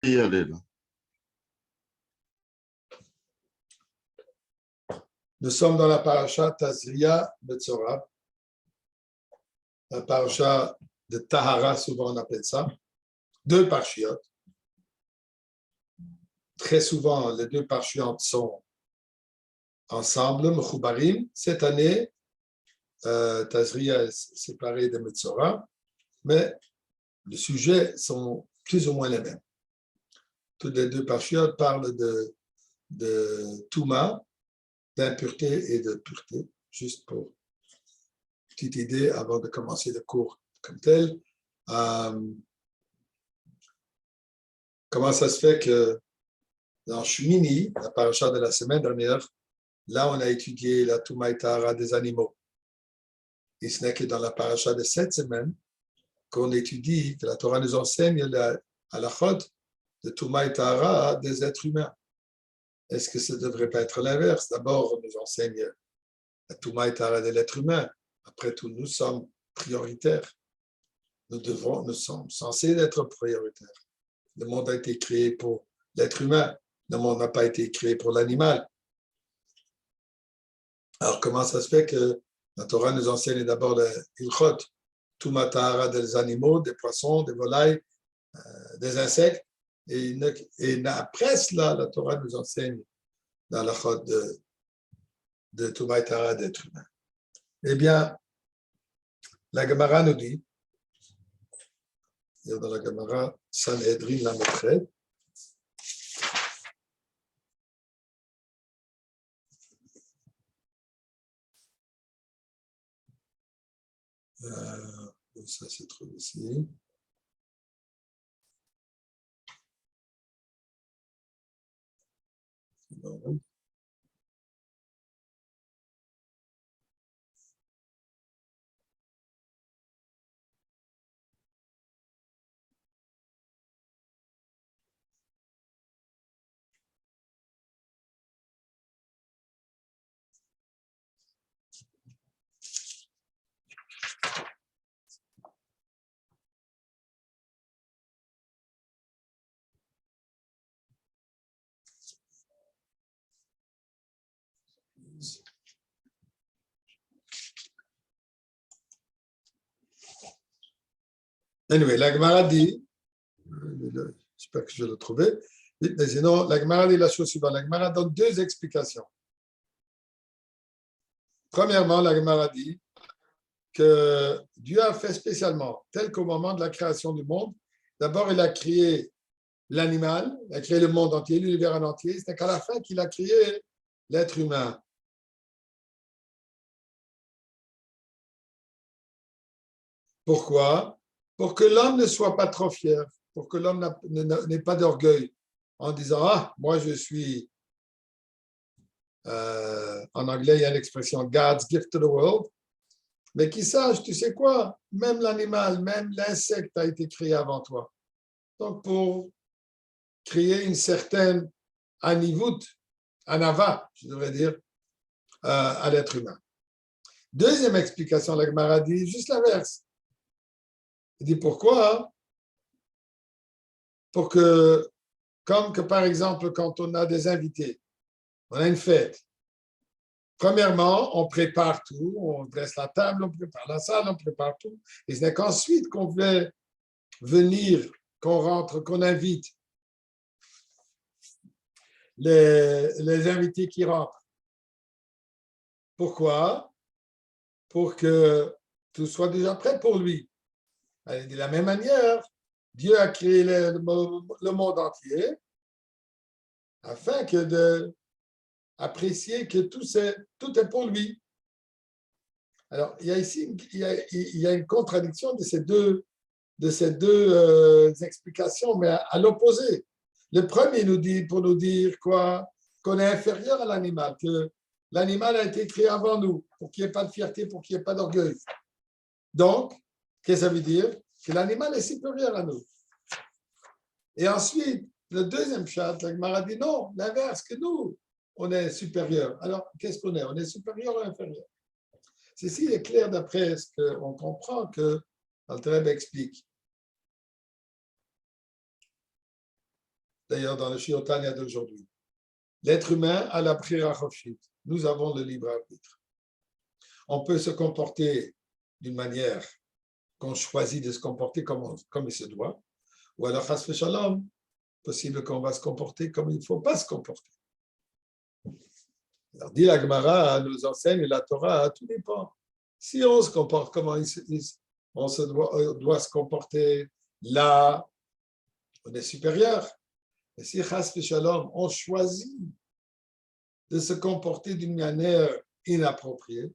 y aller là. Nous sommes dans la paracha Tazria Betzora, la paracha de Tahara, souvent on appelle ça, deux parchiotes. Très souvent, les deux parchiotes sont ensemble, Mechoubarim. Cette année, Tazria est séparé de Metzora, mais les sujets sont plus ou moins les mêmes. Toutes les deux parchiotes parlent de Touma, d'impureté et de pureté, juste pour une petite idée avant de commencer le cours comme tel. Comment ça se fait que dans Shmini, la paracha de la semaine dernière, là on a étudié la Touma et Tahara des animaux. Et ce n'est que dans la paracha de cette semaine qu'on étudie, que la Torah nous enseigne la halachot de Touma et Tahara des êtres humains. Est-ce que ça ne devrait pas être l'inverse? D'abord, on nous enseigne la Touma et Tahara de l'être humain. Après tout, nous sommes prioritaires. Nous sommes censés être prioritaires. Le monde a été créé pour l'être humain. Le monde n'a pas été créé pour l'animal. Alors, comment ça se fait que la Torah nous enseigne d'abord les ilchot, Touma Tahara des animaux, des poissons, des volailles, des insectes, et après cela, la Torah nous enseigne dans la chod de Touma et Tahara d'être humain. Eh bien, la Gemara nous dit, dans la Gemara Sanhedrin la Motred, ça se trouve ici. Non. Anyway, la Gemara dit, j'espère que je vais le trouver, mais sinon, la Gemara dit la chose suivante. La Gemara donne deux explications. Premièrement, la Gemara dit que Dieu a fait spécialement, tel qu'au moment de la création du monde, d'abord il a créé l'animal, il a créé le monde entier, l'univers en entier, c'est qu'à la fin qu'il a créé l'être humain. Pourquoi? Pour que l'homme ne soit pas trop fier, pour que l'homme n'ait pas d'orgueil en disant « Ah, moi je suis… » en anglais, il y a l'expression « God's gift to the world », mais qui sache, tu sais quoi? Même l'animal, même l'insecte a été créé avant toi. Donc, pour créer une certaine anivut, anava, je devrais dire, à l'être humain. Deuxième explication, la Gemara dit juste l'inverse. Il dit pourquoi? Pour que, comme que par exemple, quand on a des invités, on a une fête. Premièrement, on prépare tout, on dresse la table, on prépare la salle, on prépare tout. Et ce n'est qu'ensuite qu'on fait venir, qu'on rentre, qu'on invite les invités qui rentrent. Pourquoi? Pour que tout soit déjà prêt pour lui. De la même manière, Dieu a créé le monde entier afin que d'apprécier que tout est pour lui. Alors, il y a ici il y a une contradiction de ces deux explications, mais à l'opposé. Le premier nous dit, pour nous dire quoi? Qu'on est inférieur à l'animal, que l'animal a été créé avant nous, pour qu'il n'y ait pas de fierté, pour qu'il n'y ait pas d'orgueil. Donc, qu'est-ce que ça veut dire? Que l'animal est supérieur à nous. Et ensuite, le deuxième chat, la Gemara dit non, l'inverse, que nous, on est supérieur. Alors, qu'est-ce qu'on est? On est supérieur ou inférieur? Ceci est clair d'après ce qu'on comprend que Alter Rebbe explique. d'ailleurs dans le Shiotanya d'aujourd'hui. L'être humain a la Bchira Chofshit. Nous avons le libre arbitre. On peut se comporter d'une manière qu'on choisit de se comporter comme il se doit, ou alors, chas v'shalom, possible qu'on va se comporter comme il ne faut pas se comporter. Alors, dit la Gemara, nous enseigne la Torah, tout dépend. Si on se comporte comment on doit se comporter, là, on est supérieur. Et si chas v'shalom, on choisit de se comporter d'une manière inappropriée,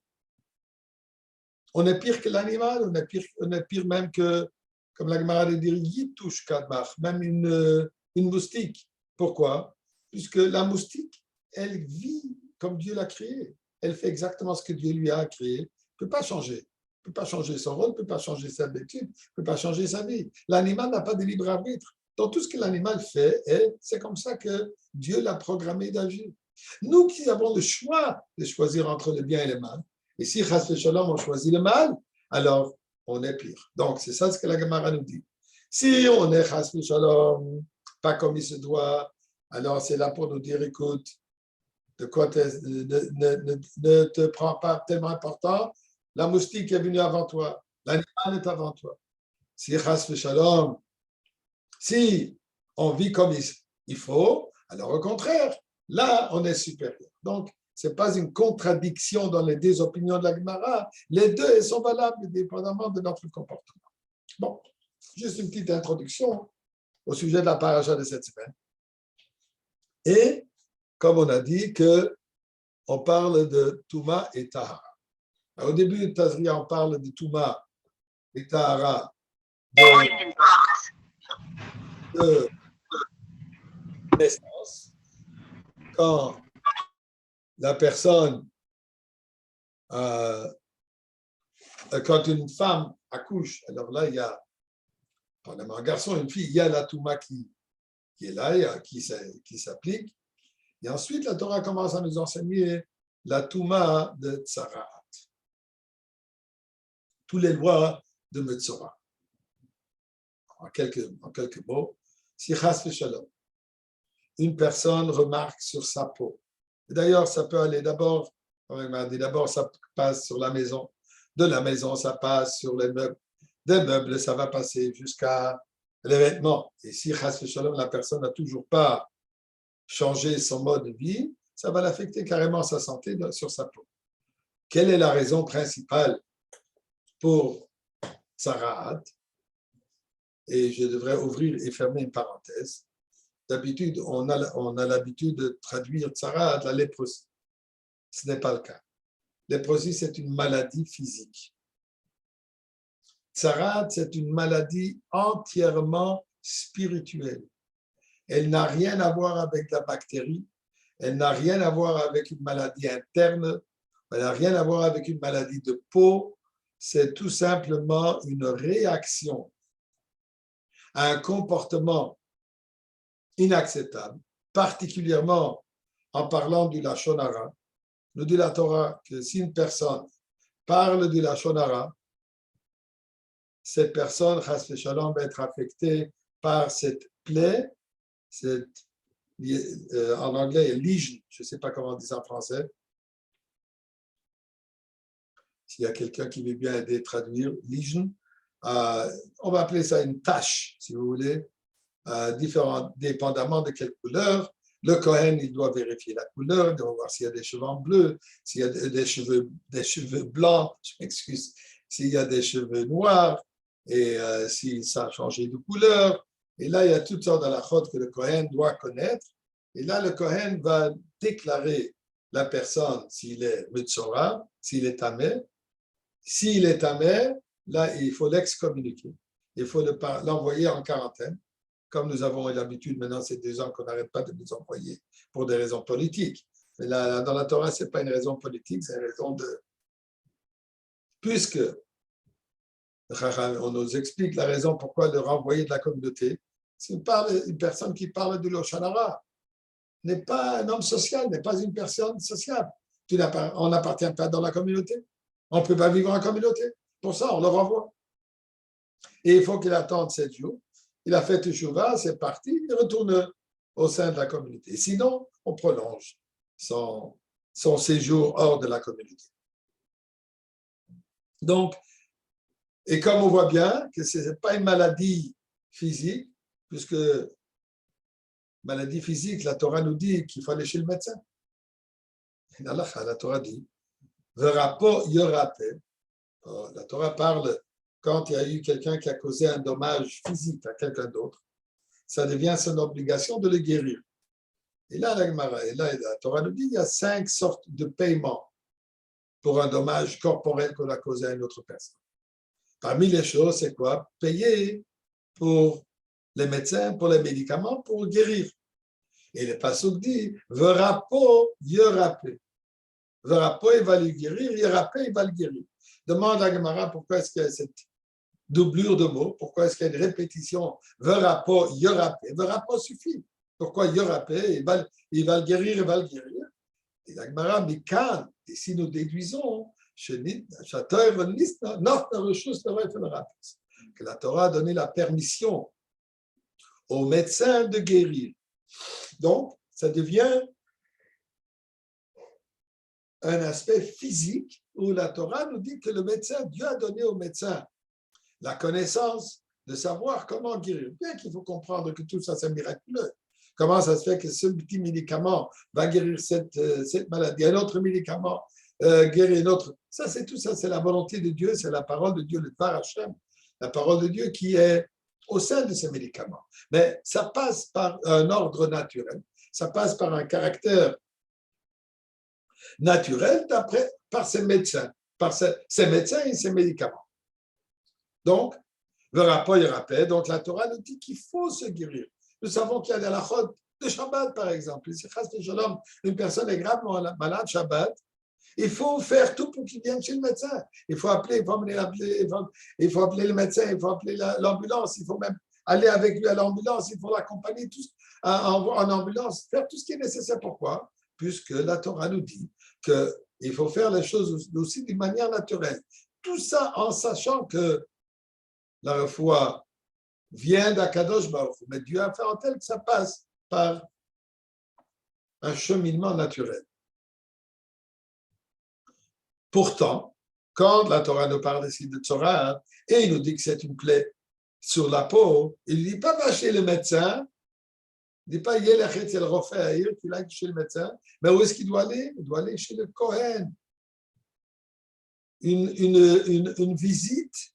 on est pire que l'animal, on est pire même que, comme la Gemara le dit, Yitush Kadmach, même une moustique. Pourquoi? Puisque la moustique, elle vit comme Dieu l'a créée. Elle fait exactement ce que Dieu lui a créé. Elle ne peut pas changer. Elle ne peut pas changer son rôle, elle ne peut pas changer sa habitude, elle ne peut pas changer sa vie. L'animal n'a pas de libre arbitre. Donc tout ce que l'animal fait, c'est comme ça que Dieu l'a programmé d'agir. Nous qui avons le choix de choisir entre le bien et le mal, et si chas v'shalom, on choisit le mal, alors on est pire. Donc c'est ça ce que la Gemara nous dit. Si on est chas v'shalom, pas comme il se doit, alors c'est là pour nous dire, écoute, de quoi ne te prends pas tellement important, la moustique est venue avant toi, l'animal est avant toi. Si chas v'shalom, si on vit comme il faut, alors au contraire, là, on est supérieur. Donc, ce n'est pas une contradiction dans les deux opinions de la Gemara. Les deux, elles sont valables dépendamment de notre comportement. Bon, juste une petite introduction au sujet de la paracha de cette semaine. Et, comme on a dit, on parle de Touma et Tahara. Au début de Tazria, on parle de Touma et Tahara de naissance. Quand la personne, quand une femme accouche, alors là, il y a, pendant un garçon et une fille, il y a la Touma qui est là, qui s'applique. Et ensuite, la Torah commence à nous enseigner la Touma de Tsarat. Tous les lois de Metzora. En quelques mots, si chas v'shalom, une personne remarque sur sa peau. D'ailleurs, ça peut aller d'abord ça passe sur la maison. De la maison, ça passe sur les meubles. Des meubles, ça va passer jusqu'à les vêtements. Et si, chas v'shalom, la personne n'a toujours pas changé son mode de vie, ça va l'affecter carrément sa santé sur sa peau. Quelle est la raison principale pour Tzaraat? Et je devrais ouvrir et fermer une parenthèse. D'habitude, on a l'habitude de traduire Tzaraat la léprosie. Ce n'est pas le cas. Léprosie, c'est une maladie physique. Tzaraat, c'est une maladie entièrement spirituelle. Elle n'a rien à voir avec la bactérie, elle n'a rien à voir avec une maladie interne, elle n'a rien à voir avec une maladie de peau, c'est tout simplement une réaction à un comportement inacceptable, particulièrement en parlant du Lachon Hara. Nous dit la Torah que si une personne parle du Lachon Hara, cette personne, chas v'shalom, va être affectée par cette plaie, en anglais, lesion, je ne sais pas comment on dit ça en français. S'il y a quelqu'un qui veut bien aider à traduire, lesion, on va appeler ça une tache, si vous voulez, dépendamment de quelle couleur. Le Kohen, il doit vérifier la couleur, il doit voir s'il y a des cheveux en bleu, s'il y a des cheveux blancs, je m'excuse, s'il y a des cheveux noirs, et si ça a changé de couleur. Et là, il y a toutes sortes d'halachot que le Kohen doit connaître. Et là, le Kohen va déclarer la personne s'il est Metzora, s'il est tamé. S'il est tamé, là, il faut l'excommuniquer. Il faut l'envoyer en quarantaine. Comme nous avons l'habitude, maintenant, c'est 2 ans qu'on n'arrête pas de nous envoyer pour des raisons politiques. Mais là, dans la Torah, ce n'est pas une raison politique, c'est une raison de... Puisque on nous explique la raison pourquoi le renvoyer de la communauté, c'est une personne qui parle du Lachon Hara, n'est pas un homme social, n'est pas une personne sociable. On n'appartient pas dans la communauté. On ne peut pas vivre en communauté. Pour ça, on le renvoie. Et il faut qu'il attende 7 jours. Il a fait Teshuvah, c'est parti, il retourne au sein de la communauté. Sinon, on prolonge son séjour hors de la communauté. Donc, et comme on voit bien que ce n'est pas une maladie physique, puisque maladie physique, la Torah nous dit qu'il faut aller chez le médecin. La Torah dit, la Torah parle quand il y a eu quelqu'un qui a causé un dommage physique à quelqu'un d'autre, ça devient son obligation de le guérir. Et là, la Torah nous dit qu'il y a 5 sortes de paiements pour un dommage corporel qu'on a causé à une autre personne. Parmi les choses, c'est quoi? Payer pour les médecins, pour les médicaments, pour guérir. Et le pasuk dit, Verapo yorapé. Verapo, il va le guérir, yorapé, il va le guérir. Demande à Gemara pourquoi est-ce qu'il y a cette doublure de mots, pourquoi est-ce qu'il y a une répétition, Verapo, yorapé. Verapo suffit. Pourquoi yorapé? Il va le guérir, il va le guérir. Et la Gemara, mais quand, et si nous déduisons, que la Torah a donné la permission aux médecins de guérir. Donc, ça devient un aspect physique où la Torah nous dit que le médecin, Dieu a donné au médecin la connaissance de savoir comment guérir. Bien qu'il faut comprendre que tout ça, c'est miraculeux. Comment ça se fait que ce petit médicament va guérir cette maladie, un autre médicament guérir une autre. Ça, c'est tout ça, c'est la volonté de Dieu, c'est la parole de Dieu, le Dvar Hashem, la parole de Dieu qui est au sein de ces médicaments. Mais ça passe par un ordre naturel, ça passe par un caractère naturel par ces médecins, ces médecins et ces médicaments. Donc, le rapport, il rappelle, donc la Torah nous dit qu'il faut se guérir. Nous savons qu'il y a des halachot de Shabbat, par exemple. Si une personne est gravement malade Shabbat, il faut faire tout pour qu'il vienne chez le médecin. Il faut appeler, il faut appeler le médecin, il faut appeler l'ambulance, il faut même aller avec lui à l'ambulance, il faut l'accompagner en ambulance, faire tout ce qui est nécessaire. Pourquoi? Puisque la Torah nous dit qu'il faut faire les choses aussi d'une manière naturelle. Tout ça en sachant que la foi vient d'Akadosh Baruch Hu, mais Dieu a fait en tel que ça passe par un cheminement naturel. Pourtant, quand la Torah nous parle ici de Torah, et il nous dit que c'est une plaie sur la peau, il ne dit pas va chez le médecin, il ne dit pas Yelachet el Rofeh, qu'il aille chez le médecin, mais où est-ce qu'il doit aller? Il doit aller chez le Kohen. Une visite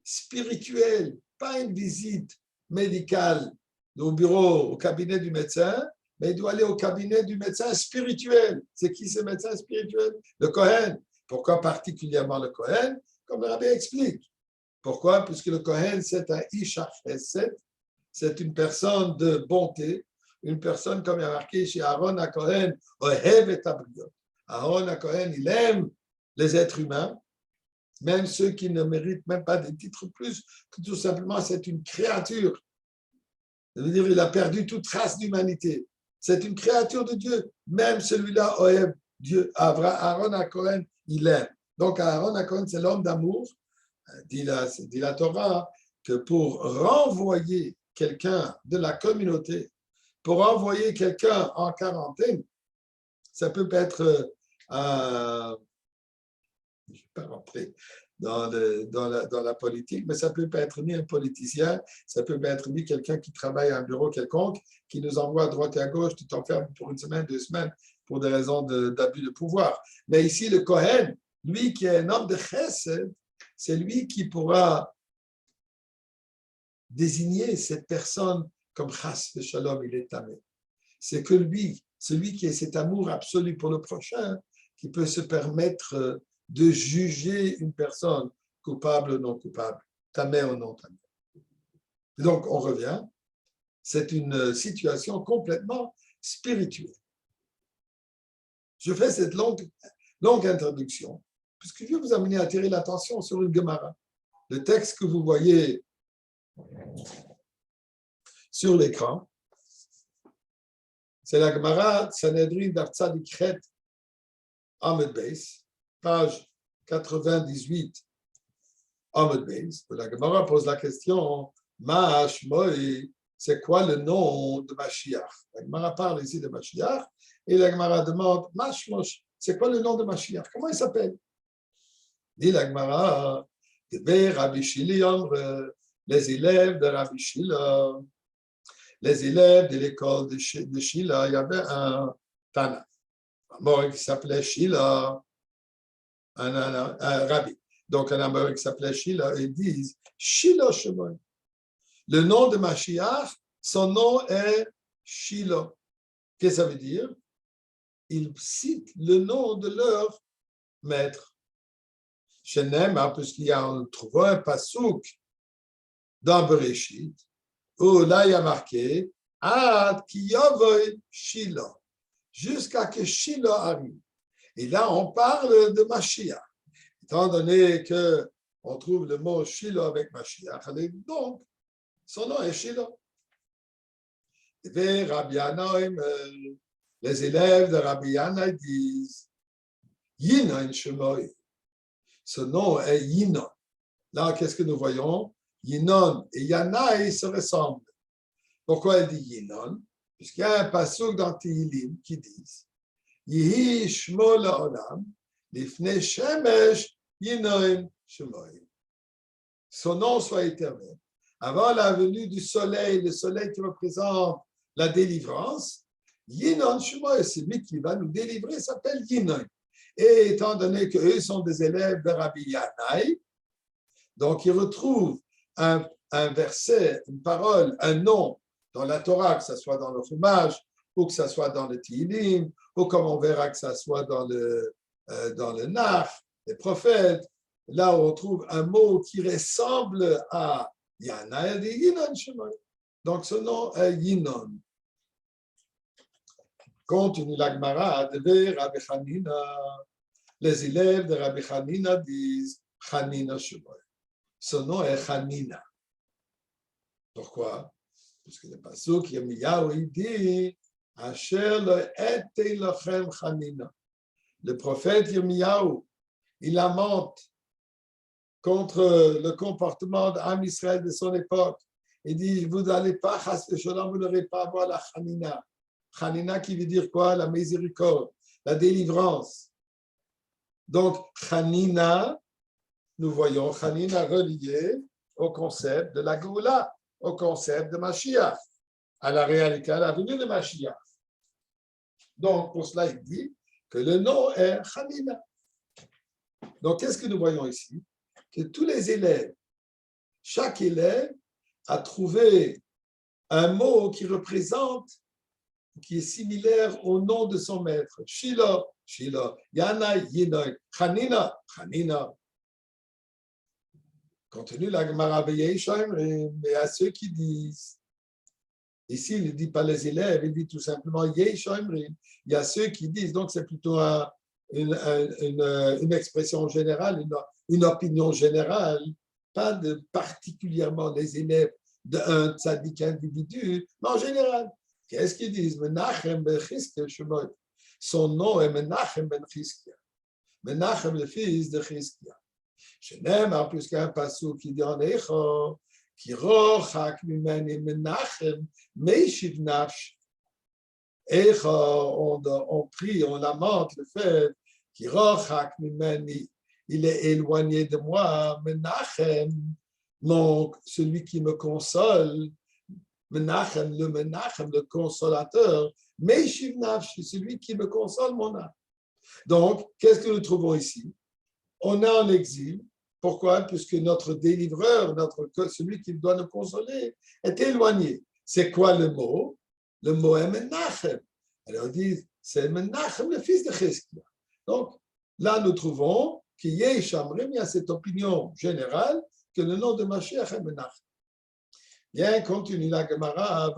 spirituelle, pas une visite médicale au bureau, au cabinet du médecin, mais il doit aller au cabinet du médecin spirituel. C'est qui ce médecin spirituel? Le Kohen. Pourquoi particulièrement le Kohen? Comme le Rabbi explique. Pourquoi? Puisque le Kohen, c'est un Isha Chesed, c'est une personne de bonté, une personne, comme il y a marqué chez Aaron à Kohen, Ohev et Abriot. Aaron à Kohen, il aime les êtres humains, même ceux qui ne méritent même pas des titres plus, que tout simplement c'est une créature. Ça veut dire qu'il a perdu toute trace d'humanité. C'est une créature de Dieu. Même celui-là, Ohev, Dieu, Aaron à Cohen, il aime. Donc Aaron à Cohen, c'est l'homme d'amour. Dit la Torah que pour renvoyer quelqu'un de la communauté, pour envoyer quelqu'un en quarantaine, ça peut être je ne vais pas rentrer dans la politique, mais ça peut être ni un politicien, ça peut être ni quelqu'un qui travaille à un bureau quelconque, qui nous envoie à droite et à gauche, tu t'enfermes pour une semaine, 2 semaines, pour des raisons d'abus de pouvoir. Mais ici, le Kohen, lui qui est un homme de chesed, c'est lui qui pourra désigner cette personne comme chas de shalom, il est tamé. C'est que lui, celui qui a cet amour absolu pour le prochain, qui peut se permettre de juger une personne coupable ou non coupable, tamé ou non tamé. Donc, on revient, c'est une situation complètement spirituelle. Je fais cette longue introduction, puisque je vais vous amener à attirer l'attention sur une Gemara. Le texte que vous voyez sur l'écran, c'est la Gemara Sanhedrin d'Artsadikret Amud Beis, page 98 Amud Beis. La Gemara pose la question, Ma Hashmoi c'est quoi le nom de Mashiach? La Gemara parle ici de Mashiach et la Gemara demande, c'est quoi le nom de Mashiach? Comment il s'appelle? Dit la Gemara, Rabbi Shili, les élèves de Rabbi Shila, les élèves de l'école de Shila, il y avait un Tana, un qui s'appelait Shila, un rabbi. Donc, un Amor qui s'appelait Shila, ils disent Shila Shemon. Le nom de Mashiach, son nom est Shila. Qu'est-ce que ça veut dire? Ils citent le nom de leur maître. Shenem, puisqu'il y a, on trouve un pasouk dans Bereshit, où là il y a marqué Ad ki yavoy Shila, jusqu'à que Shila arrive. Et là, on parle de Mashiach. Étant donné qu'on trouve le mot Shila avec Mashiach, donc son nom est Shila. Et Rabbi Yanaim, les élèves de Rabbi Yanaim disent Yinon Shemoy. Ce nom est Yinon. Là, qu'est-ce que nous voyons? Yinon et Yanaï se ressemblent. Pourquoi elle dit Yinon? Puisqu'il y a un passouk dans Tehillim qui dit Yihi Shmo La'olam, Lifnei Shemesh Yinon Shemoy. Son nom soit éternel. Avant la venue du soleil, le soleil qui représente la délivrance, Yinon Shemoy, c'est lui qui va nous délivrer, s'appelle Yinon. Et étant donné qu'eux sont des élèves de Rabbi Yanaï, donc ils retrouvent un verset, une parole, un nom dans la Torah, que ce soit dans le Chumash, ou que ce soit dans le Tehillim, ou comme on verra que ce soit dans le Nach, les prophètes, là où on trouve un mot qui ressemble à Yanaï, dit Yinon Shemoy. Donc ce nom est Yinon. Continue la Gemara de Rabbi Hanina. Les élèves de Rabbi Hanina disent Hanina Shemoy. Son nom est Hanina. Pourquoi? Parce que le pasuk Yirmiyahu il dit Asher lo ete lochem Hanina. Le prophète Yirmiyahu, il lamente contre le comportement d'Am Israël de son époque. Il dit vous n'allez pas, vous n'aurez pas avoir la Hanina. Hanina qui veut dire quoi? La miséricorde, la délivrance. Donc, Hanina, nous voyons Hanina relié au concept de la Goula, au concept de Mashiach, à la réalité, à la venue de Mashiach. Donc, pour cela, il dit que le nom est Hanina. Donc, qu'est-ce que nous voyons ici? Que tous les élèves, chaque élève a trouvé un mot qui représente, qui est similaire au nom de son maître. Shila, Shila, Yanaï, Yinaï, Hanina, Hanina. Continue la Gemara mais à ceux qui disent, ici il ne dit pas les élèves, il dit tout simplement Yeshoimrim. Il y a ceux qui disent, donc c'est plutôt une expression générale, une opinion générale, pas de particulièrement les élèves d'un tzaddik individu, mais en général. Qu'est-ce qu'ils disent? Menachem ben Chizkia Shemoy. Son nom est Menachem ben Chizkia. Menachem, le fils de Chizkia. Shenem, plus qu'un passou qui dit en Echo, qui rochak mimeni Menachem, meishiv nafsh. Echo, on prie, on lamente le fait, qui rochak mimeni, il est éloigné de moi, Menachem, donc celui qui me console. Menachem, le consolateur, Meishiv Nafshi, celui qui me console mon âme. Donc, qu'est-ce que nous trouvons ici? On est en exil. Pourquoi? Puisque notre délivreur, celui qui doit nous consoler, est éloigné. C'est quoi le mot? Le mot est Menachem. Alors, on dit, c'est Menachem, le fils de Chizkia. Donc, là, nous trouvons qu'il y a cette opinion générale que le nom de Mashiach est Menachem. Bien, continue la Gemara,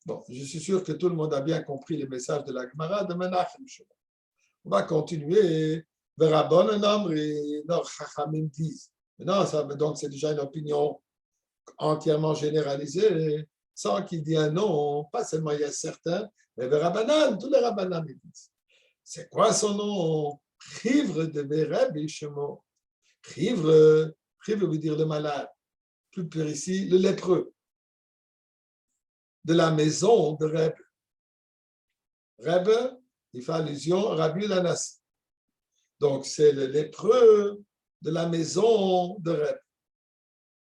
bon, je suis sûr que tout le monde a bien compris le message de la Gemara de Menachem. On va continuer. Donc, c'est déjà une opinion entièrement généralisée, sans qu'il dise un nom, pas seulement il y a certains, mais Rabbanan, tous les Rabbanan disent. C'est quoi son nom? Chivre de Rabbi Shemo. Chivre veut dire le malade. plus précis, le lépreux de la maison de Reb. Reb, il fait allusion à Rabbi Lanassi. Donc, c'est le lépreux de la maison de Reb.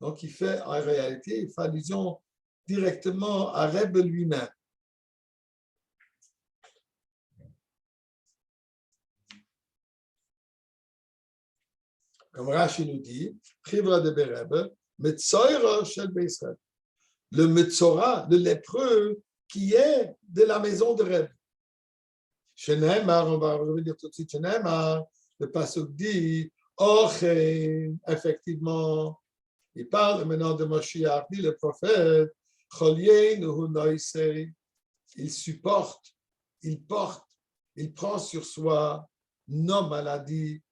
Donc, il fait en réalité, il fait allusion directement à Reb lui-même. Comme Rashi nous dit, Chivra de Bereb, Metzoira shel Beisraël. Le Metzora, le lépreux qui est de la maison de Reb. Shenemar, on va revenir tout de suite, Shenemar, le pasuk dit, Ochen, effectivement, il parle maintenant de Moshiach, dit le prophète, il supporte, il porte, il prend sur soi nos maladies,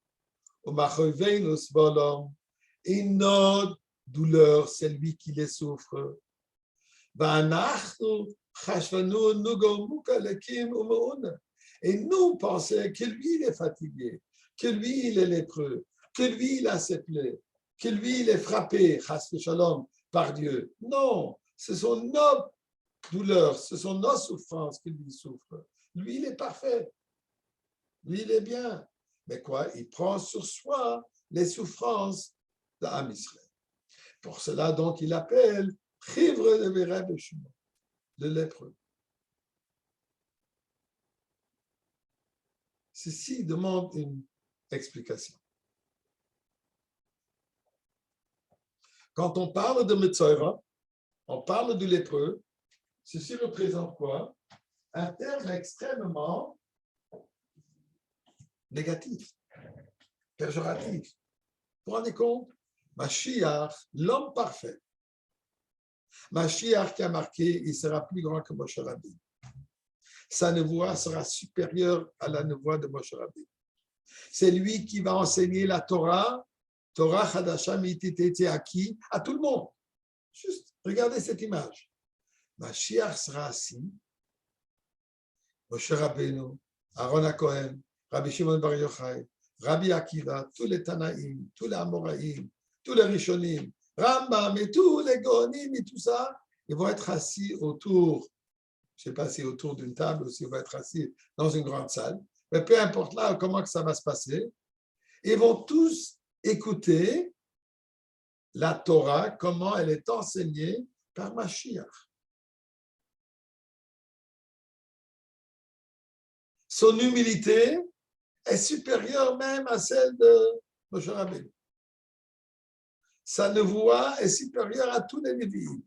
et notre douleur, c'est lui qui les souffre. Et nous pensons que lui, il est fatigué, que lui, il est lépreux, que lui, il a ses plaies, que lui, il est frappé, chas v'shalom, par Dieu. Non, ce sont nos douleurs, ce sont nos souffrances que lui souffre. Lui, il est parfait. Lui, il est bien. Mais quoi? Il prend sur soi les souffrances d'Am Israël. Pour cela, donc, il appelle Chivre de Bereb Shimon, le lépreux. Ceci demande une explication. Quand on parle de Metzoira, on parle du lépreux, ceci représente quoi? Un terme extrêmement négatif, péjoratif. Vous vous rendez compte? Mashiach, l'homme parfait. Mashiach qui a marqué, il sera plus grand que Moshe Rabbeinu. Sa nevoie sera supérieure à la nevoie de Moshe Rabbeinu. C'est lui qui va enseigner la Torah, Torah Chadasha Mititete à qui? À tout le monde. Juste, regardez cette image. Mashiach sera assis, Moshe Rabbeinu, Aaron HaKohen, Rabbi Shimon Bar Yochai, Rabbi Akiva, tous les Tanaïm, tous les Amoraïm, tous les Rishonim, Rambam et tous les Gonim et tout ça, ils vont être assis autour, je ne sais pas si autour d'une table ou s'ils vont être assis dans une grande salle, mais peu importe là comment que ça va se passer, ils vont tous écouter la Torah, comment elle est enseignée par Mashiach. Son humilité est supérieure même à celle de Moshe Rabbeinu. Sa nevoie est supérieure à tous les Nevi'im.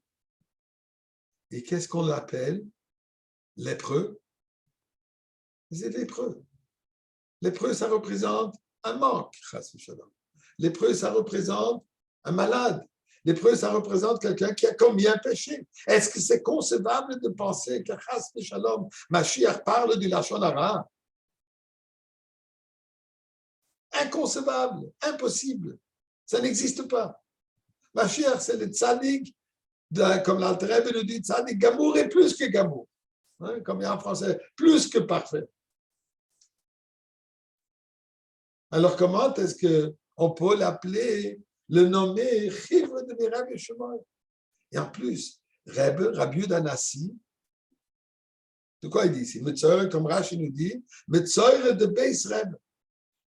Et qu'est-ce qu'on l'appelle? Lépreux. C'est lépreux. Lépreux, ça représente un manque. Lépreux, ça représente un malade. Lépreux, ça représente quelqu'un qui a commis un péché. Est-ce que c'est concevable de penser que Chas Shalom, Mashiach parle du Lachon Hara? Inconcevable, impossible. Ça n'existe pas. Mashiach, c'est le tzaddik, comme l'Alter Rebbe nous dit, tzaddik gamour est plus que gamour. Hein, comme il y a en français, plus que parfait. Alors comment est-ce qu'on peut l'appeler, le nommer Chivre de Bereb Shimon? Et en plus, Rabbi Yehuda Hanassi, de quoi il dit ici? Metzoira, comme Rashi nous dit, Metzoira de Beis Reb,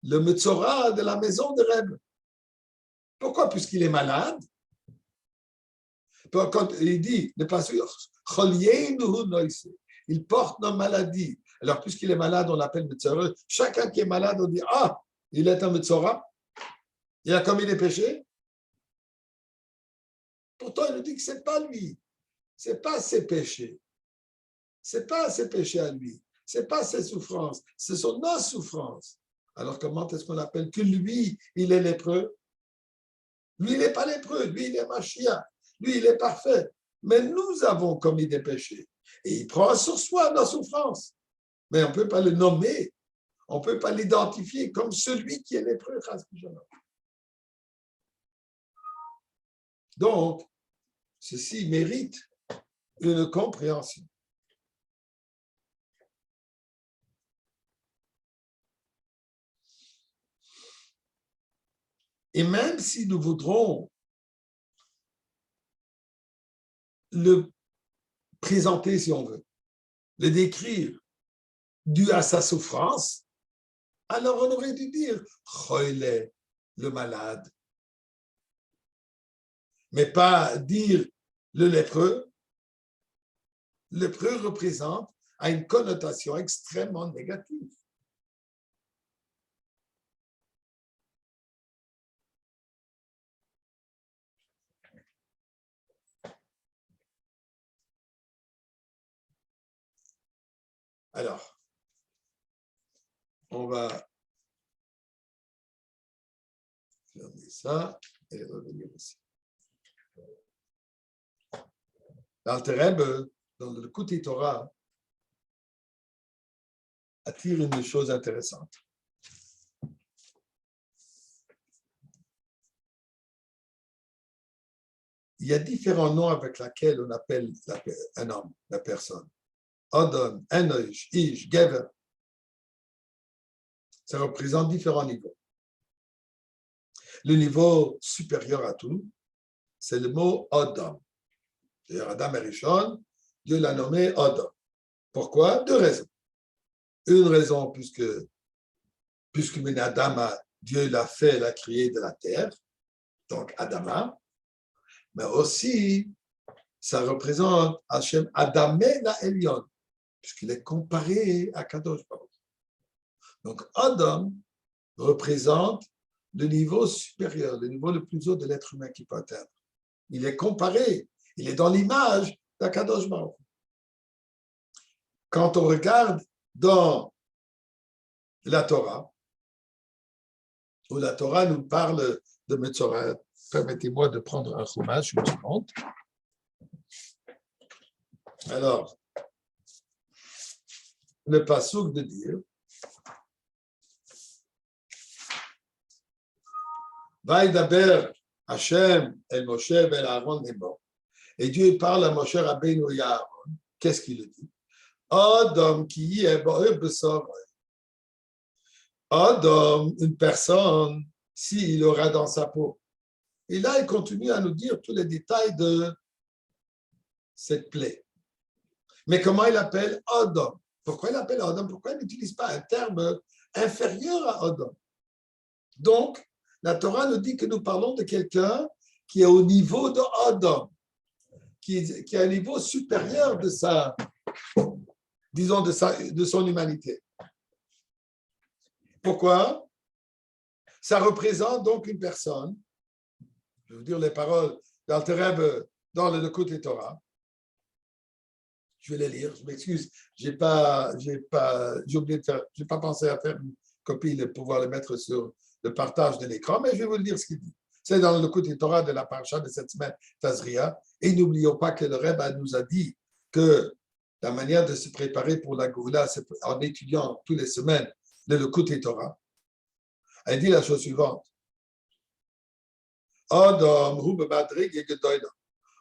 le Metzora de la maison de Reb. Pourquoi? Puisqu'il est malade. Quand il dit, ne pas sûr, il porte nos maladies. Alors, puisqu'il est malade, on l'appelle Metzora. Chacun qui est malade, on dit, ah, il est un Metzora. Il a commis des péchés. Pourtant, il nous dit que ce n'est pas lui. Ce n'est pas ses péchés. Ce n'est pas ses péchés à lui. Ce n'est pas ses souffrances. Ce sont nos souffrances. Alors, comment est-ce qu'on appelle que lui, il est lépreux? Lui, il n'est pas lépreux. Lui, il est Mashiach. Lui, il est parfait. Mais nous avons commis des péchés. Et il prend sur soi nos souffrances. Mais on ne peut pas le nommer. On ne peut pas l'identifier comme celui qui est lépreux. Donc, ceci mérite une compréhension. Et même si nous voudrons le présenter, si on veut, le décrire, dû à sa souffrance, alors on aurait dû dire Choyle, le malade. Mais pas dire le lépreux. Le lépreux représente a une connotation extrêmement négative. Alors, on va fermer ça et revenir ici. L'Alter Rebbe, dans le Likutei Torah, attire une chose intéressante. Il y a différents noms avec lesquels on appelle un homme, la personne. Adam, Enosh, Ish, Gever. Ça représente différents niveaux. Le niveau supérieur à tout, c'est le mot Adam. C'est-à-dire Adam Arishon, Dieu l'a nommé Adam. Pourquoi? Deux raisons. Une raison, puisque Adam, Dieu l'a fait, l'a créé de la terre, donc Adama, mais aussi, ça représente Hachem Adamé la Elion, puisqu'il est comparé à Kadosh Baruch. Donc, Adam représente le niveau supérieur, le niveau le plus haut de l'être humain qui peut atteindre. Il est comparé, il est dans l'image d'Akadosh Baruch. Quand on regarde dans la Torah, où la Torah nous parle de Metzora, permettez-moi de prendre un chumash, une seconde. Alors, le passouk de dire Vaïdaber Hashem el Moshe vel Aaron Nebo. Et Dieu parle à Moshe Rabbeinu et à Aaron. Qu'est-ce qu'il dit? Adam qui est besor. Adam, une personne, s'il aura dans sa peau. Et là, il continue à nous dire tous les détails de cette plaie. Mais comment il appelle Adam? Pourquoi il appelle Adam? Pourquoi il n'utilise pas un terme inférieur à Adam? Donc, la Torah nous dit que nous parlons de quelqu'un qui est au niveau de Adam, qui a un niveau supérieur de sa, disons, de son humanité. Pourquoi? Ça représente donc une personne, je vais vous dire les paroles d'Alter Rebbe dans le Likutei Torah. Je vais les lire, je m'excuse, j'ai oublié de faire, j'ai pas pensé à faire une copie pour pouvoir le mettre sur le partage de l'écran, mais je vais vous le dire ce qu'il dit. C'est dans le Likutei Torah de la paracha de cette semaine, Tazria. Et n'oublions pas que le Rebbe nous a dit que la manière de se préparer pour la Goula, c'est en étudiant toutes les semaines le Likutei Torah. Elle dit la chose suivante. Adam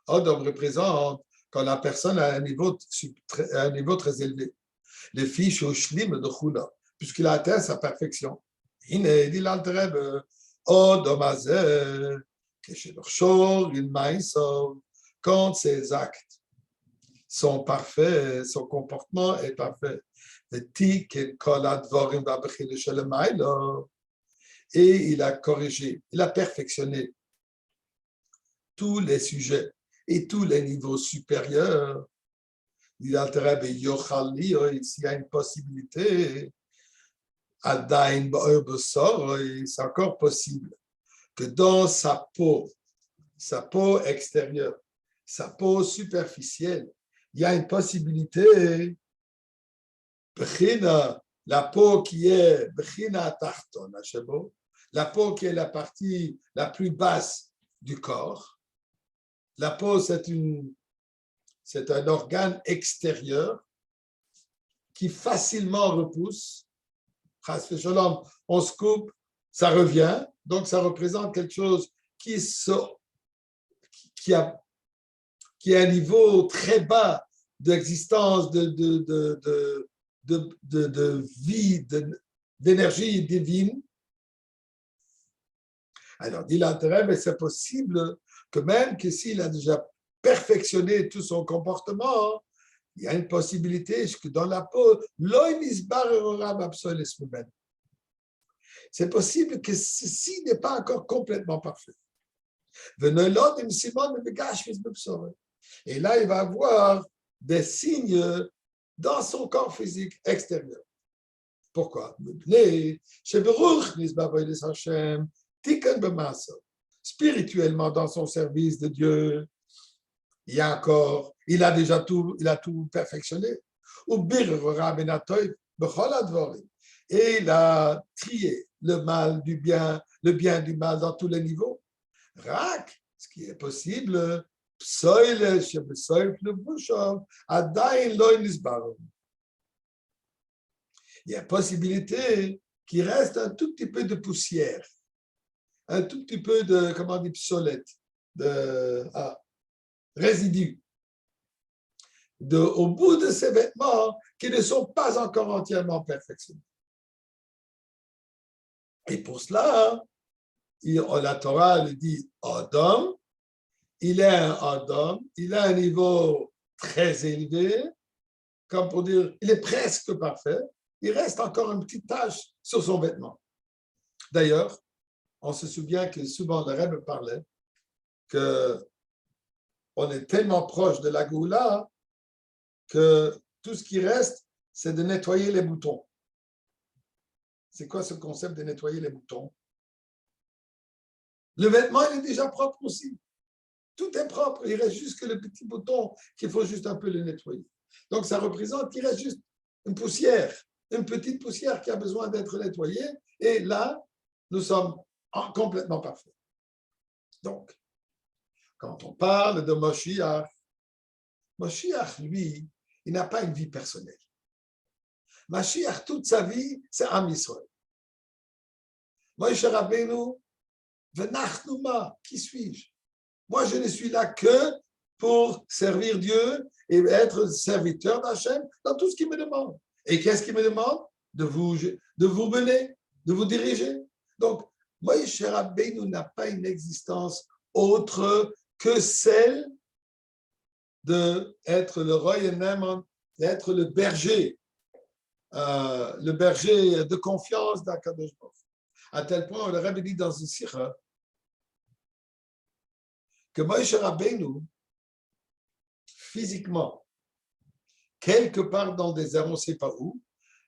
représente quand la personne a un niveau très élevé. Les fiches au shlim de Chula, puisqu'il a atteint sa perfection. Il dit l'Alter Rebbe, quand ses actes sont parfaits, son comportement est parfait. Et il a corrigé, il a perfectionné tous les sujets et tous les niveaux supérieurs. Il a s'il y a une possibilité, c'est encore possible que dans sa peau extérieure, sa peau superficielle, il y a une possibilité, la peau qui est la peau qui est la partie la plus basse du corps. La peau, c'est un organe extérieur qui facilement repousse. On se coupe, ça revient. Donc, ça représente quelque chose qui a un niveau très bas d'existence, de vie, d'énergie divine. Alors, dit l'Alter Rebbe, mais c'est possible que même que s'il a déjà perfectionner tout son comportement, il y a une possibilité que dans la peau, c'est possible que ceci n'est pas encore complètement parfait. Et là, il va avoir des signes dans son corps physique extérieur. Pourquoi? Spirituellement, dans son service de Dieu, il a déjà tout, il a tout perfectionné. Et il a trié le mal du bien, le bien du mal dans tous les niveaux. Rak, ce qui est possible, il y a possibilité qu'il reste un tout petit peu de poussière, un tout petit peu de, comment on dit, psolète, de résidus, au bout de ces vêtements qui ne sont pas encore entièrement perfectionnés. Et pour cela, la Torah lui dit Adam, il est un Adam, il a un niveau très élevé, comme pour dire, il est presque parfait, il reste encore une petite tache sur son vêtement. D'ailleurs, on se souvient que souvent le Rebbe parlait qu'on est tellement proche de la Goula que tout ce qui reste, c'est de nettoyer les boutons. C'est quoi ce concept de nettoyer les boutons? Le vêtement, il est déjà propre aussi. Tout est propre. Il reste juste que le petit bouton qu'il faut juste un peu le nettoyer. Donc, ça représente qu'il reste juste une poussière, une petite poussière qui a besoin d'être nettoyée. Et là, nous sommes complètement parfaits. Donc, quand on parle de Moshiach, Moshiach, lui, il n'a pas une vie personnelle. Mashiach, toute sa vie, c'est Am Yisrael. Moshe Rabbeinu, Venachnouma, qui suis-je? Moi, je ne suis là que pour servir Dieu et être serviteur d'Hachem dans tout ce qu'il me demande. Et qu'est-ce qu'il me demande? De vous mener, de vous diriger. Donc, Moshe Rabbeinu n'a pas une existence autre que celle d'être le roi Enem, d'être le berger de confiance d'Akadosh Baruch. À tel point, le Rebbe dit dans une sikha que Moshe Rabbeinu, physiquement, quelque part dans le désert, on ne sait pas où,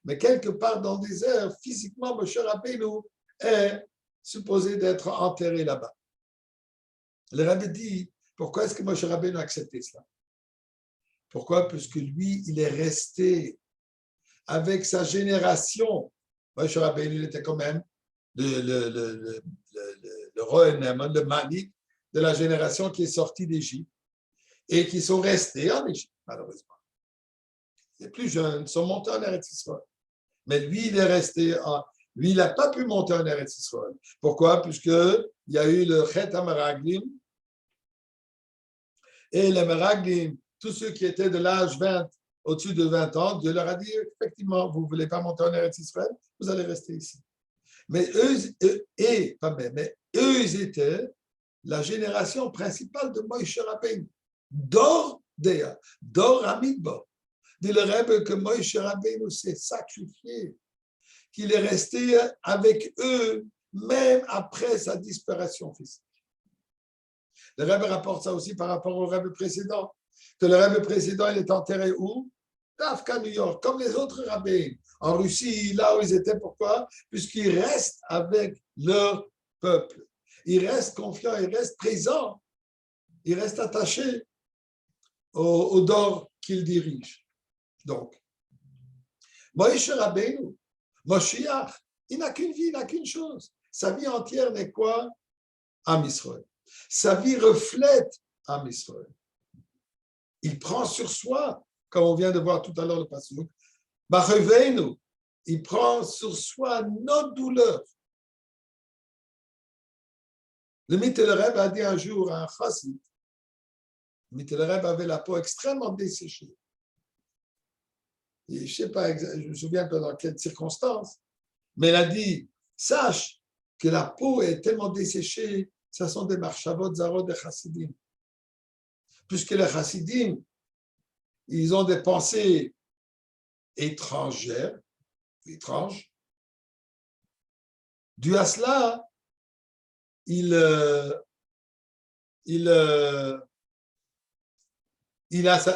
mais quelque part dans le désert, physiquement, Moshe Rabbeinu est supposé d'être enterré là-bas. Le Rebbe dit, pourquoi est-ce que Moshe Rabbeinu a accepté cela? Pourquoi? Puisque lui, il est resté avec sa génération. Moshe Rabbeinu, il était quand même le roi, le Malik de la génération qui est sortie d'Égypte et qui sont restés en Égypte, malheureusement. Les plus jeunes sont montés en Eretz Israël. Mais lui, il est resté lui, il n'a pas pu monter en Eretz Israël. Pourquoi? Puisqu'il y a eu le Chet HaMeraglim. Et les Meraglim, tous ceux qui étaient de l'âge 20, au-dessus de 20 ans, Dieu leur a dit, effectivement, vous ne voulez pas monter en Eretz Israël, vous allez rester ici. Mais eux ils étaient la génération principale de Moshe Rabbeinu. Dor Dea, Dor Amidba. Dit le Rebbe que Moshe Rabbeinu s'est sacrifié, qu'il est resté avec eux même après sa disparition physique. Le Rebbe rapporte ça aussi par rapport au Rebbe précédent, que le Rebbe précédent, il est enterré où? Dafka, New York, comme les autres rabbins. En Russie, là où ils étaient, pourquoi? Puisqu'ils restent avec leur peuple. Ils restent confiants, ils restent présents, ils restent attachés au dor qu'ils dirigent. Donc, Moshe Rabbeinu, Moshiach, il n'a qu'une vie, il n'a qu'une chose. Sa vie entière n'est quoi? Am Israël. Sa vie reflète Am Israël. Il prend sur soi, comme on vient de voir tout à l'heure le passage, Bacheveinu, il prend sur soi nos douleurs. Le Mittel Rebbe a dit un jour à un chassid, le Mittel Rebbe avait la peau extrêmement desséchée. Et je ne sais pas, je me souviens pas dans quelles circonstances, mais il a dit, sache que la peau est tellement desséchée, ça sont des marchavot zarot des chassidim. puisque les chassidim, ils ont des pensées étrangères, étranges. Dû à cela, il a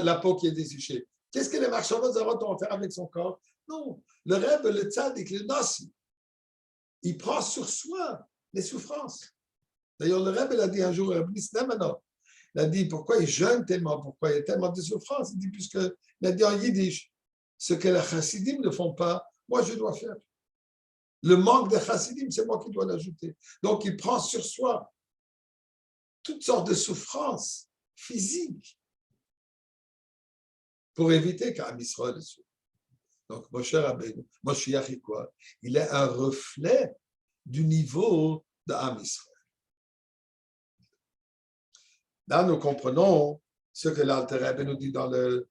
la peau qui est desséchée. Qu'est-ce que les marchands vont faire avec son corps? Non, le Rebbe, le tzaddik, le nasi, il prend sur soi les souffrances. D'ailleurs, le Rebbe l'a dit un jour, il a dit pourquoi il jeûne tellement, pourquoi il y a tellement de souffrances. Il dit, il a dit en yiddish, ce que les chassidim ne font pas, moi je dois faire. Le manque de chassidim, c'est moi qui dois l'ajouter. Donc, il prend sur soi toutes sortes de souffrances physiques pour éviter qu'Am Yisraël souffre. Donc, Moshe Rabbeinu, Moshiach, quoi? Il est un reflet du niveau de Am Yisraël. Là, nous comprenons ce que l'Alter Rebbe nous dit dans le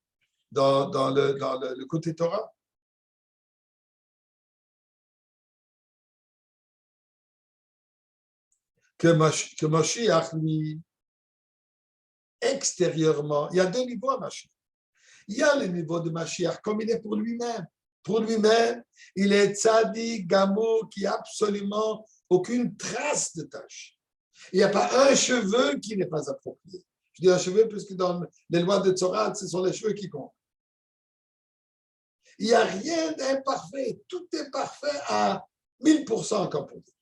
côté Torah. Que Moshiach, lui, extérieurement, il y a deux niveaux à Mashiach. Il y a le niveau de Mashiach comme il est pour lui-même. Pour lui-même, il est tzaddik, gamour, qui n'a absolument aucune trace de tâche. Il n'y a pas un cheveu qui n'est pas approprié. Je dis un cheveu puisque dans les lois de Torah, ce sont les cheveux qui comptent. Il n'y a rien d'imparfait. Tout est parfait à 1000%, comme on dit.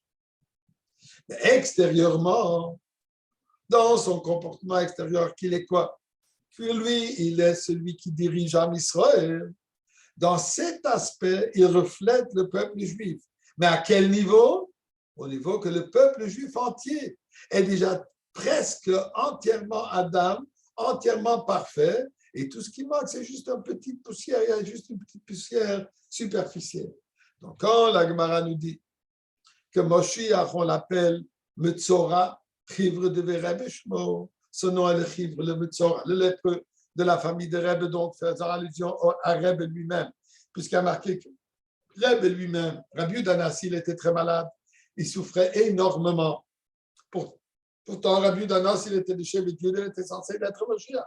Mais extérieurement, dans son comportement extérieur, qu'il est quoi? Pour lui, il est celui qui dirige Am Yisraël. Dans cet aspect, il reflète le peuple juif. Mais à quel niveau? Au niveau que le peuple juif entier est déjà presque entièrement Adam, entièrement parfait, et tout ce qui manque, c'est juste une petite poussière, il y a juste une petite poussière superficielle. Donc, quand la Gemara nous dit que Moshiach, on l'appelle Metzora, Chivre de Rebbe Shmo, son nom est le Chivre, le Metzora, le lépreux de la famille de Rebbe, donc faisant allusion à Rebbe lui-même, puisqu'il a marqué que Rebbe lui-même, Rabbi Udanassi, il était très malade, il souffrait énormément. Pourtant, Rabbi Udanassi, il était de chez Dieu, il était censé être Moshiach.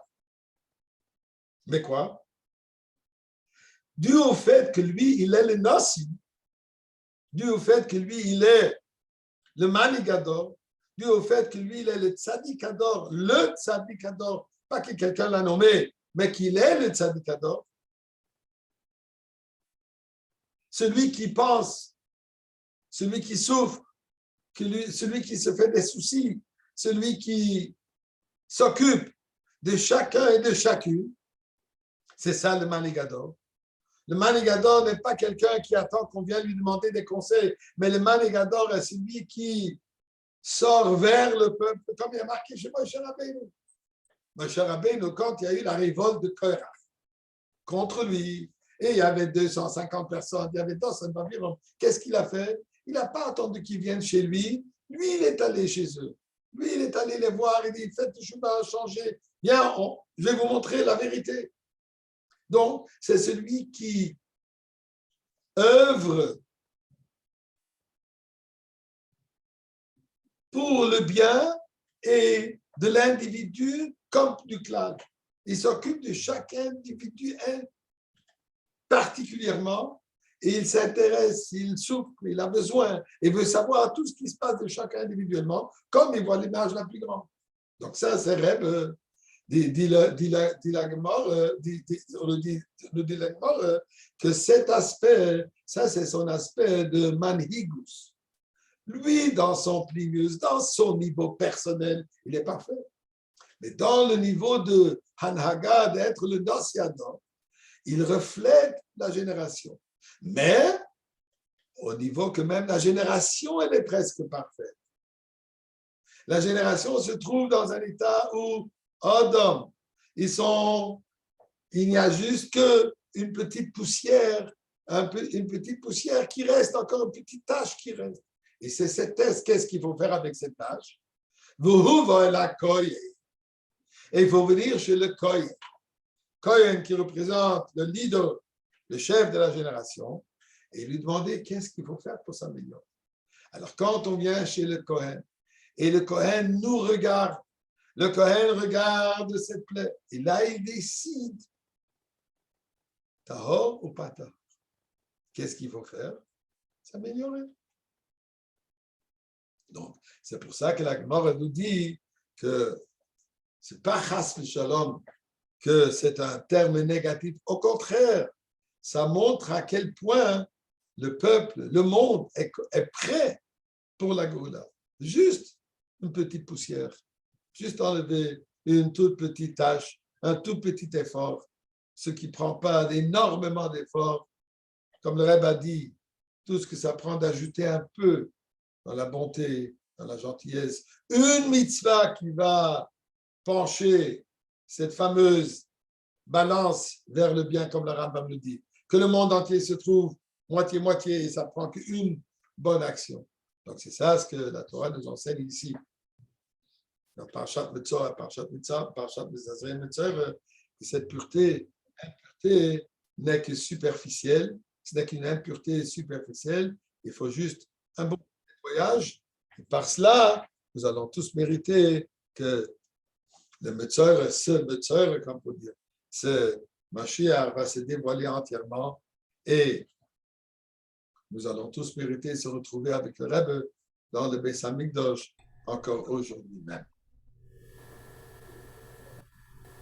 Mais quoi? Dû au fait que lui, il est le Nasi, dû au fait que lui, il est le Manigador, dû au fait que lui, il est le Tzadikador, le Tzadikador, pas que quelqu'un l'a nommé, mais qu'il est le Tzadikador, celui qui pense, celui qui souffre, celui qui se fait des soucis, celui qui s'occupe de chacun et de chacune, c'est ça le Manigador. Le Manigador n'est pas quelqu'un qui attend qu'on vienne lui demander des conseils, mais le Manigador est celui qui sort vers le peuple, comme il y a marqué chez Moshe Rabbeinu. Moshe Rabbeinu, quand il y a eu la révolte de Korach contre lui, et il y avait 250 personnes, il y avait 200 environ, qu'est-ce qu'il a fait? Il n'a pas attendu qu'ils viennent chez lui, lui, il est allé chez eux. Lui, il est allé les voir, il dit, faites le chemin, changez. Viens, je vais vous montrer la vérité. Donc, c'est celui qui œuvre pour le bien et de l'individu comme du clan. Il s'occupe de chaque individu particulièrement et il s'intéresse, il souffre, il a besoin et veut savoir tout ce qui se passe de chacun individuellement comme il voit l'image la plus grande. Donc ça, c'est Reb. Dit la Gemara que cet aspect, ça c'est son aspect de manhigus. Lui, dans son plinius, dans son niveau personnel, il est parfait. Mais dans le niveau de Hanhaga, d'être le Nasiadon, il reflète la génération. Mais au niveau que même la génération, elle est presque parfaite. La génération se trouve dans un état où Adam, il n'y a juste qu'une petite poussière, une petite poussière qui reste, encore une petite tache qui reste. Et c'est cette tache, qu'est-ce qu'il faut faire avec cette tache? Et il faut venir chez le Kohen. Kohen qui représente le leader, le chef de la génération, et lui demander qu'est-ce qu'il faut faire pour s'améliorer. Alors quand on vient chez le Kohen, et le Kohen nous regarde Le Kohen regarde cette plaie et là, il décide, tahor ou pas tahor. Qu'est-ce qu'il faut faire? S'améliorer. Donc, c'est pour ça que la Gemara nous dit que c'est pas chas v'shalom, que c'est un terme négatif. Au contraire, ça montre à quel point le peuple, le monde est prêt pour la Géoula. Juste une petite poussière, juste enlever une toute petite tâche, un tout petit effort, ce qui ne prend pas énormément d'efforts. Comme le Rebbe a dit, tout ce que ça prend d'ajouter un peu dans la bonté, dans la gentillesse, une mitzvah qui va pencher cette fameuse balance vers le bien, comme le Rambam le dit, que le monde entier se trouve moitié-moitié et ça prend qu'une bonne action. Donc c'est ça ce que la Torah nous enseigne ici. Dans Parashat Metzora, Parashat Mitzah, Parashat Metzora, cette impureté n'est que superficielle, ce n'est qu'une impureté superficielle, il faut juste un bon nettoyage. Et par cela, nous allons tous mériter que le Metzora, ce Metzora, comme on peut dire, ce Mashiach va se dévoiler entièrement et nous allons tous mériter de se retrouver avec le Rebbe dans le Beis Hamikdash encore aujourd'hui même.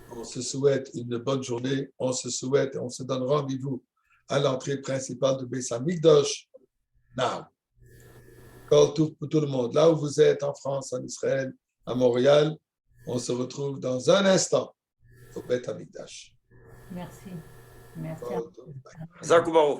On se souhaite une bonne journée, on se donne rendez-vous à l'entrée principale du Beis Hamikdash. Now, pour tout le monde, là où vous êtes, en France, en Israël, à Montréal, on se retrouve dans un instant au Beis Hamikdash. Merci. Merci. Zakou Baruch.